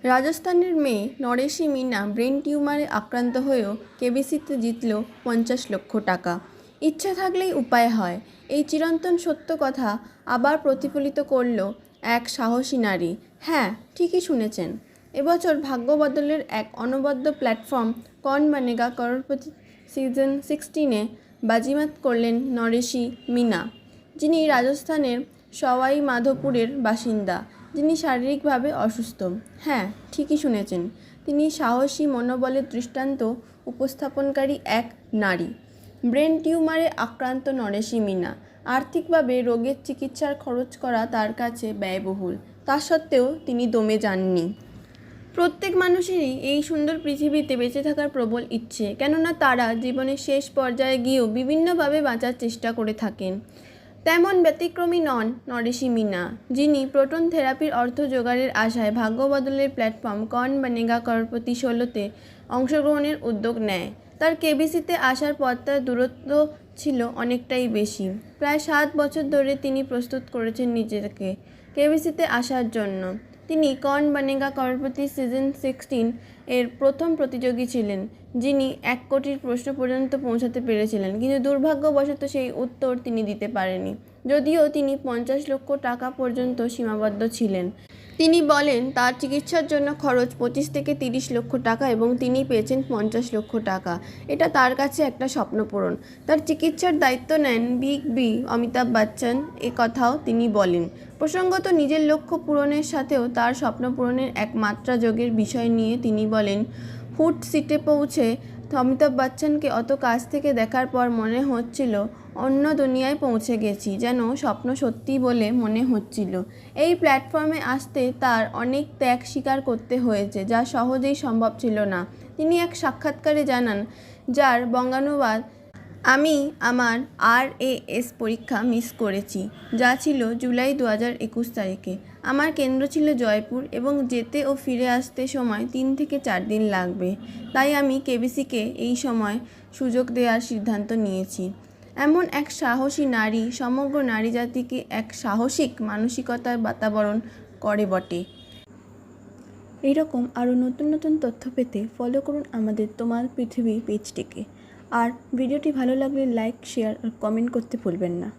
রাজস্থানের মেয়ে নরেশি মিনা ব্রেন টিউমারে আক্রান্ত হয়েও কেবিসিতে জিতল ৫০ লক্ষ টাকা। ইচ্ছা থাকলেই উপায় হয়, এই চিরন্তন সত্য কথা আবার প্রতিফলিত করল এক সাহসী নারী। হ্যাঁ, ঠিকই শুনেছেন, এবছর ভাগ্য বদলের এক অনবদ্য প্ল্যাটফর্ম কৌন বনেগা করোড়পতি সিজন 16-এ বাজিমাত করলেন নরেশি মিনা, যিনি রাজস্থানের সওয়াই মাধোপুরের বাসিন্দা, যিনি শারীরিকভাবে অসুস্থ। হ্যাঁ, ঠিকই শুনেছেন, তিনি সাহসী মনোবলের দৃষ্টান্ত উপস্থাপনকারী এক নারী। ব্রেন টিউমারে আক্রান্ত নরেশি মিনা। আর্থিকভাবে রোগের চিকিৎসার খরচ করা তার কাছে ব্যয়বহুল, তা সত্ত্বেও তিনি দমে যাননি। প্রত্যেক মানুষেরই এই সুন্দর পৃথিবীতে বেঁচে থাকার প্রবল ইচ্ছে, কেননা তারা জীবনের শেষ পর্যায়ে গিয়েও বিভিন্নভাবে বাঁচার চেষ্টা করে থাকেন। তেমন ব্যতিক্রমী নন নরেশি মিনা, যিনি প্রোটন থেরাপির অর্থ জোগাড়ের আশায় ভাগ্য বদলের প্ল্যাটফর্ম কৌন বনেগা করোড়পতি 16-তে অংশগ্রহণের উদ্যোগ নেয়। তার কেবিসিতে আসার পথটার দূরত্ব ছিল অনেকটাই বেশি। প্রায় 7 বছর ধরে তিনি প্রস্তুত করেছেন নিজেকে কেবিসিতে আসার জন্য। তিনি কৌন বনেগা করোড়পতি সিজন 16-এর প্রথম প্রতিযোগী ছিলেন, যিনি 1 কোটির প্রশ্ন পর্যন্ত পৌঁছাতে পেরেছিলেন, কিন্তু দুর্ভাগ্যবশত সেই উত্তর তিনি দিতে পারেননি, যদিও তিনি ৫০ লক্ষ টাকা পর্যন্ত সীমাবদ্ধ ছিলেন। তিনি বলেন তার চিকিৎসার জন্য খরচ 25 থেকে 30 লক্ষ টাকা এবং তিনি পেয়েছেন ৫০ লক্ষ টাকা। এটা তার কাছে একটা স্বপ্নপূরণ। তার চিকিৎসার দায়িত্ব নেন বিগ বি অমিতাভ বচ্চন, এ কথাও তিনি বলেন। প্রসঙ্গত, নিজের লক্ষ্য পূরণের সাথেও তার স্বপ্ন পূরণের এক মাত্রা যোগের বিষয় নিয়ে তিনি বলেন, ফুট সিটে পৌঁছে অমিতাভ বচ্চনকে অত কাছ থেকে দেখার পর মনে হচ্ছিল অন্য দুনিয়ায় পৌঁছে গেছি, যেন স্বপ্ন সত্যি বলে মনে হচ্ছিল। এই প্ল্যাটফর্মে আসতে তার অনেক ত্যাগ স্বীকার করতে হয়েছে, যা সহজেই সম্ভব ছিল না। তিনি এক সাক্ষাৎকারে জানান, যার বঙ্গানুবাদ, আমি আমার RAS পরীক্ষা মিস করেছি, যা ছিল জুলাই 2021 তারিখে। আমার কেন্দ্র ছিল জয়পুর এবং যেতে ও ফিরে আসতে সময় 3 থেকে 4 দিন লাগবে। তাই আমি কেবিসিকে এই সময় সুযোগ দেওয়ার সিদ্ধান্ত নিয়েছি। এমন এক সাহসী নারী সমগ্র নারী জাতিকে এক সাহসিক মানসিকতার বাতাবরণ করে বটে। এইরকম আরও নতুন নতুন তথ্য পেতে ফলো করুন আমাদের তোমার পৃথিবী পেজটিকে। আর ভিডিওটি ভালো লাগলে লাইক, শেয়ার আর কমেন্ট করতে ভুলবেন না।